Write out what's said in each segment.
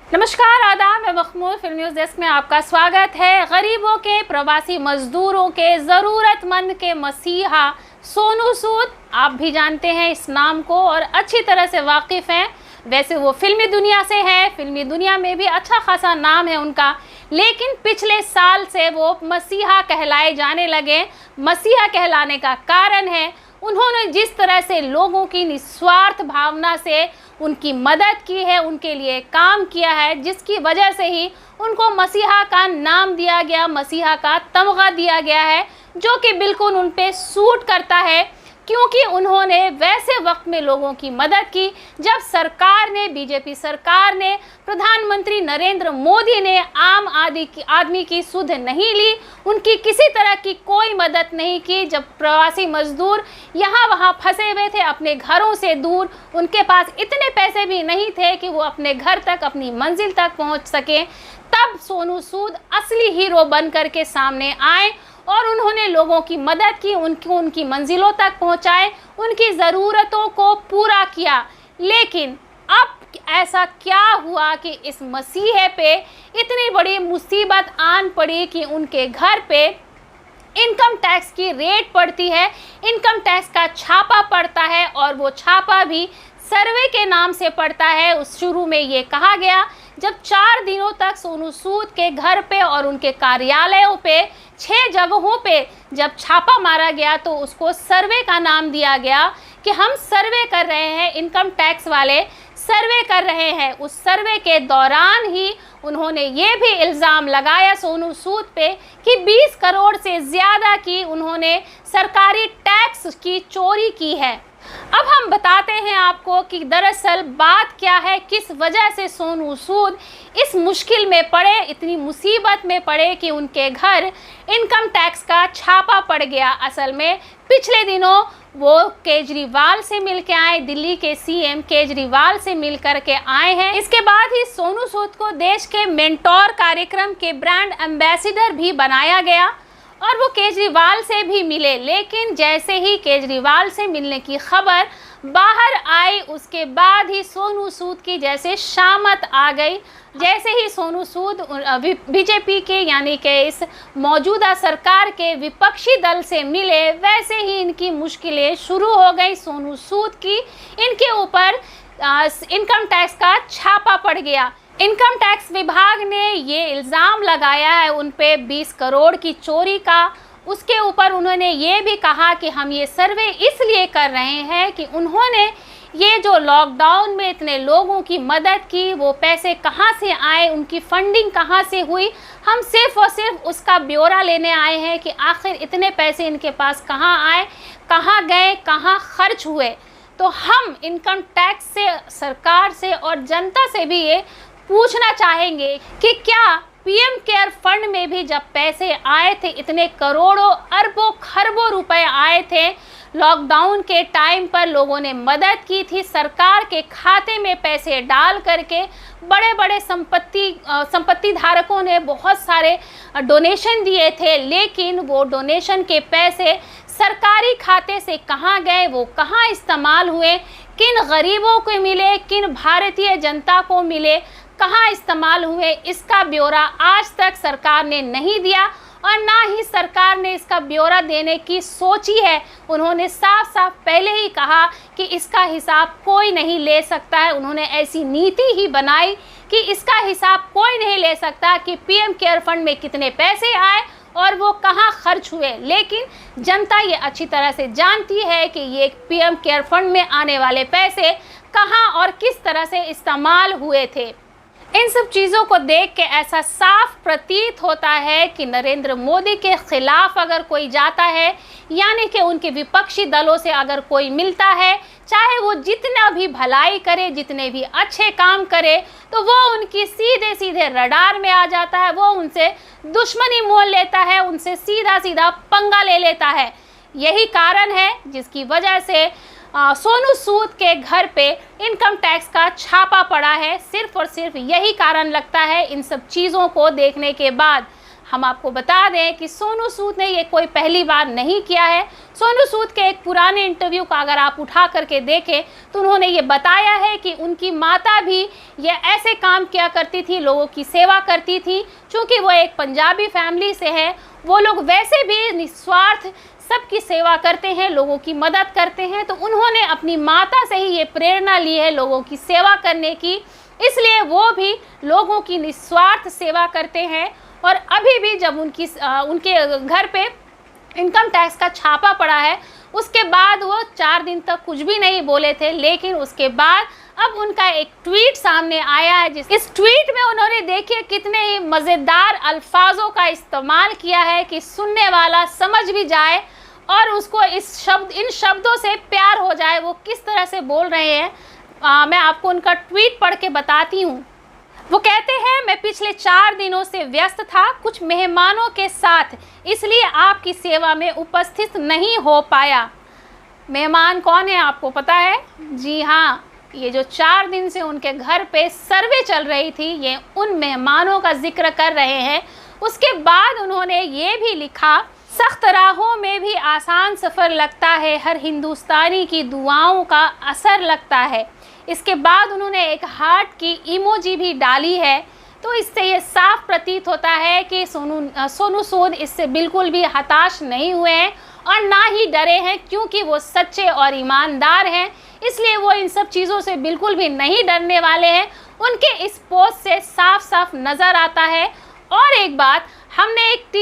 नमस्कार, आदाब, मैं मखमूल फिल्म न्यूज़ डेस्क में आपका स्वागत है। गरीबों के, प्रवासी मजदूरों के, ज़रूरतमंद के मसीहा सोनू सूद, आप भी जानते हैं इस नाम को और अच्छी तरह से वाकिफ़ हैं। वैसे वो फिल्मी दुनिया से है, फिल्मी दुनिया में भी अच्छा खासा नाम है उनका, लेकिन पिछले साल से वो मसीहा कहलाए जाने लगे। मसीहा कहलाने का कारण है उन्होंने जिस तरह से लोगों की निस्वार्थ भावना से उनकी मदद की है, उनके लिए काम किया है, जिसकी वजह से ही उनको मसीहा का नाम दिया गया, मसीहा का तमगा दिया गया है, जो कि बिल्कुल उन पे सूट करता है, क्योंकि उन्होंने वैसे वक्त में लोगों की मदद की जब सरकार ने, बीजेपी सरकार ने, प्रधानमंत्री नरेंद्र मोदी ने आम आदमी की सुध नहीं ली, उनकी किसी तरह की कोई मदद नहीं की। जब प्रवासी मजदूर यहाँ वहाँ फंसे हुए थे अपने घरों से दूर, उनके पास इतने पैसे भी नहीं थे कि वो अपने घर तक, अपनी मंजिल तक पहुँच सकें, तब सोनू सूद असली हीरो बन कर के सामने आए और उन्होंने लोगों की मदद की, उनकी मंजिलों तक पहुंचाए, उनकी ज़रूरतों को पूरा किया। लेकिन अब ऐसा क्या हुआ कि इस मसीहे पे इतनी बड़ी मुसीबत आन पड़ी कि उनके घर पे इनकम टैक्स की रेड पड़ती है, इनकम टैक्स का छापा पड़ता है, और वो छापा भी सर्वे के नाम से पड़ता है। उस शुरू में ये कहा गया, जब 4 दिनों तक सोनू सूद के घर पे और उनके कार्यालयों पे 6 जगहों पे जब छापा मारा गया तो उसको सर्वे का नाम दिया गया कि हम सर्वे कर रहे हैं, इनकम टैक्स वाले सर्वे कर रहे हैं। उस सर्वे के दौरान ही उन्होंने ये भी इल्ज़ाम लगाया सोनू सूद पे कि 20 करोड़ से ज़्यादा की उन्होंने सरकारी टैक्स की चोरी की है। अब हम बताते हैं आपको कि दरअसल बात क्या है, किस वजह से सोनू सूद इस मुश्किल में पड़े, इतनी मुसीबत में पड़े कि उनके घर इनकम टैक्स का छापा पड़ गया। असल में पिछले दिनों वो केजरीवाल से मिल के आए, दिल्ली के सीएम केजरीवाल से मिल कर के आए हैं। इसके बाद ही सोनू सूद को देश के मेंटोर कार्यक्रम के ब्रांड एम्बेसडर भी बनाया गया और वो केजरीवाल से भी मिले। लेकिन जैसे ही केजरीवाल से मिलने की खबर बाहर आई, उसके बाद ही सोनू सूद की जैसे शामत आ गई। जैसे ही सोनू सूद बीजेपी के यानी कि इस मौजूदा सरकार के विपक्षी दल से मिले, वैसे ही इनकी मुश्किलें शुरू हो गई। सोनू सूद की इनके ऊपर इनकम टैक्स का छापा पड़ गया। इनकम टैक्स विभाग ने ये इल्ज़ाम लगाया है उन पे 20 करोड़ की चोरी का। उसके ऊपर उन्होंने ये भी कहा कि हम ये सर्वे इसलिए कर रहे हैं कि उन्होंने ये जो लॉकडाउन में इतने लोगों की मदद की, वो पैसे कहाँ से आए, उनकी फंडिंग कहाँ से हुई, हम सिर्फ़ और सिर्फ उसका ब्यौरा लेने आए हैं कि आखिर इतने पैसे इनके पास कहाँ आए, कहाँ गए, कहाँ खर्च हुए। तो हम इनकम टैक्स से, सरकार से और जनता से भी ये पूछना चाहेंगे कि क्या पीएम केयर फंड में भी जब पैसे आए थे, इतने करोड़ों अरबों खरबों रुपए आए थे, लॉकडाउन के टाइम पर लोगों ने मदद की थी, सरकार के खाते में पैसे डाल करके बड़े बड़े संपत्ति धारकों ने बहुत सारे डोनेशन दिए थे, लेकिन वो डोनेशन के पैसे सरकारी खाते से कहाँ गए, वो कहाँ इस्तेमाल हुए, किन गरीबों को मिले, किन भारतीय जनता को मिले, कहाँ इस्तेमाल हुए, इसका ब्यौरा आज तक सरकार ने नहीं दिया और ना ही सरकार ने इसका ब्यौरा देने की सोची है। उन्होंने साफ साफ पहले ही कहा कि इसका हिसाब कोई नहीं ले सकता है। उन्होंने ऐसी नीति ही बनाई कि इसका हिसाब कोई नहीं ले सकता कि पीएम केयर फंड में कितने पैसे आए और वो कहाँ खर्च हुए। लेकिन जनता ये अच्छी तरह से जानती है कि ये पीएम केयर फंड में आने वाले पैसे कहाँ और किस तरह से इस्तेमाल हुए थे। इन सब चीज़ों को देख के ऐसा साफ प्रतीत होता है कि नरेंद्र मोदी के खिलाफ अगर कोई जाता है, यानी कि उनके विपक्षी दलों से अगर कोई मिलता है, चाहे वो जितना भी भलाई करे, जितने भी अच्छे काम करे, तो वो उनकी सीधे सीधे रडार में आ जाता है, वो उनसे दुश्मनी मोल लेता है, उनसे सीधा सीधा पंगा ले लेता है। यही कारण है जिसकी वजह से सोनू सूद के घर पे इनकम टैक्स का छापा पड़ा है। सिर्फ और सिर्फ यही कारण लगता है इन सब चीज़ों को देखने के बाद। हम आपको बता दें कि सोनू सूद ने ये कोई पहली बार नहीं किया है। सोनू सूद के एक पुराने इंटरव्यू का अगर आप उठा करके देखें तो उन्होंने ये बताया है कि उनकी माता भी ये ऐसे काम किया करती थी, लोगों की सेवा करती थी। चूँकि वो एक पंजाबी फैमिली से है, वो लोग वैसे भी निस्वार्थ सबकी सेवा करते हैं, लोगों की मदद करते हैं। तो उन्होंने अपनी माता से ही ये प्रेरणा ली है लोगों की सेवा करने की, इसलिए वो भी लोगों की निस्वार्थ सेवा करते हैं। और अभी भी जब उनके घर पे इनकम टैक्स का छापा पड़ा है, उसके बाद वो 4 दिन तक कुछ भी नहीं बोले थे, लेकिन उसके बाद अब उनका एक ट्वीट सामने आया है। इस ट्वीट में उन्होंने देखिए कितने ही मज़ेदार अल्फाजों का इस्तेमाल किया है कि सुनने वाला समझ भी जाए और उसको इन शब्दों से प्यार हो जाए। वो किस तरह से बोल रहे हैं, मैं आपको उनका ट्वीट पढ़ के बताती हूँ। वो कहते हैं, मैं पिछले 4 दिनों से व्यस्त था कुछ मेहमानों के साथ, इसलिए आपकी सेवा में उपस्थित नहीं हो पाया। मेहमान कौन है आपको पता है? जी हाँ, ये जो 4 दिन से उनके घर पे सर्वे चल रही थी, ये उन मेहमानों का जिक्र कर रहे हैं। उसके बाद उन्होंने ये भी लिखा, सख्त राहों में भी आसान सफ़र लगता है, हर हिंदुस्तानी की दुआओं का असर लगता है। इसके बाद उन्होंने एक हार्ट की इमोजी भी डाली है। तो इससे ये साफ प्रतीत होता है कि सोनू सूद इससे बिल्कुल भी हताश नहीं हुए हैं और ना ही डरे हैं, क्योंकि वो सच्चे और ईमानदार हैं, इसलिए वो इन सब चीज़ों से बिल्कुल भी नहीं डरने वाले हैं। उनके इस पोस्ट से साफ साफ नज़र आता है। और एक बात, हमने एक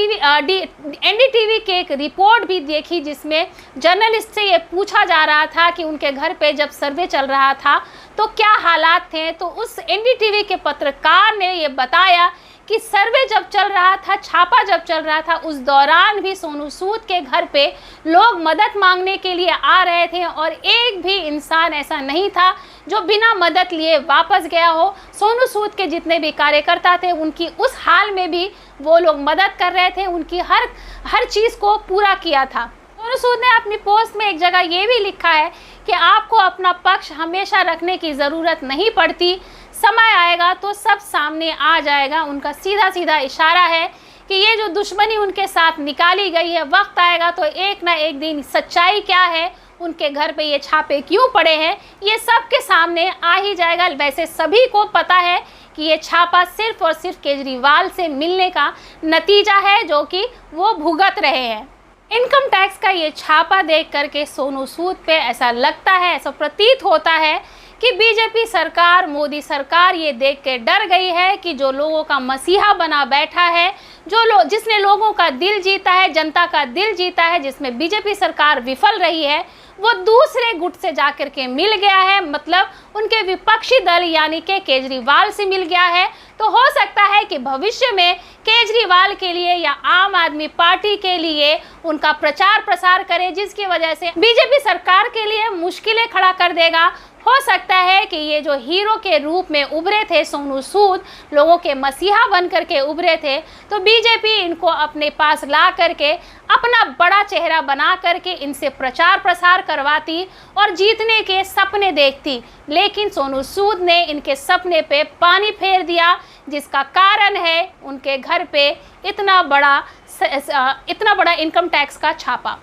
एनडीटीवी के एक रिपोर्ट भी देखी जिसमें जर्नलिस्ट से ये पूछा जा रहा था कि उनके घर पे जब सर्वे चल रहा था तो क्या हालात थे। तो उस एनडीटीवी के पत्रकार ने ये बताया कि सर्वे जब चल रहा था, छापा जब चल रहा था, उस दौरान भी सोनू सूद के घर पे लोग मदद मांगने के लिए आ रहे थे और एक भी इंसान ऐसा नहीं था जो बिना मदद लिए वापस गया हो। सोनू सूद के जितने भी कार्यकर्ता थे, उनकी उस हाल में भी वो लोग मदद कर रहे थे, उनकी हर चीज़ को पूरा किया था। सोनू सूद ने अपनी पोस्ट में एक जगह ये भी लिखा है कि आपको अपना पक्ष हमेशा रखने की ज़रूरत नहीं पड़ती, समय आएगा तो सब सामने आ जाएगा। उनका सीधा सीधा इशारा है कि ये जो दुश्मनी उनके साथ निकाली गई है, वक्त आएगा तो एक ना एक दिन सच्चाई क्या है, उनके घर पे ये छापे क्यों पड़े हैं, ये सब के सामने आ ही जाएगा। वैसे सभी को पता है कि ये छापा सिर्फ और सिर्फ केजरीवाल से मिलने का नतीजा है, जो कि वो भुगत रहे हैं। इनकम टैक्स का ये छापा देख करके सोनू सूद पे ऐसा लगता है, ऐसा प्रतीत होता है कि बीजेपी सरकार, मोदी सरकार ये देख के डर गई है कि जो लोगों का मसीहा बना बैठा है, जिसने लोगों का दिल जीता है, जनता का दिल जीता है, जिसमें बीजेपी सरकार विफल रही है, वो दूसरे गुट से जाकर के मिल गया है, मतलब उनके विपक्षी दल यानी कि केजरीवाल से मिल गया है। तो हो सकता है कि भविष्य में केजरीवाल के लिए या आम आदमी पार्टी के लिए उनका प्रचार प्रसार करे, जिसकी वजह से बीजेपी सरकार के लिए मुश्किलें खड़ा कर देगा। हो सकता है कि ये जो हीरो के रूप में उभरे थे सोनू सूद, लोगों के मसीहा बन करके उभरे थे, तो बीजेपी इनको अपने पास ला करके अपना बड़ा चेहरा बना करके इनसे प्रचार प्रसार करवाती और जीतने के सपने देखती। लेकिन सोनू सूद ने इनके सपने पे पानी फेर दिया, जिसका कारण है उनके घर पे इतना बड़ा इनकम टैक्स का छापा।